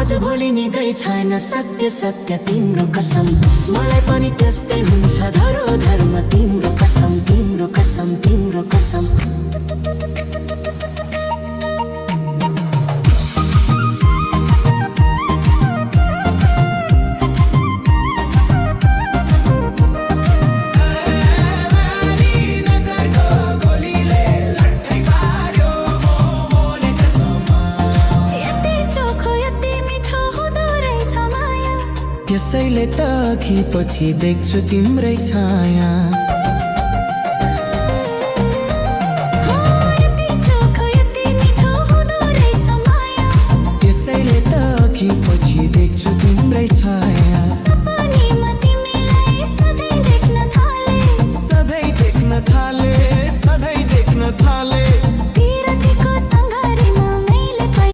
आज भोलि निकै छैन सत्य सत्य तिम्रो कसम मलाई पनि त्यस्तै हुन्छ धरोधरमा तिम्रो कसम तिम्रो कसम तिम्रो कसम त्यसैले त पछि देख्छु तिम्रै छाया।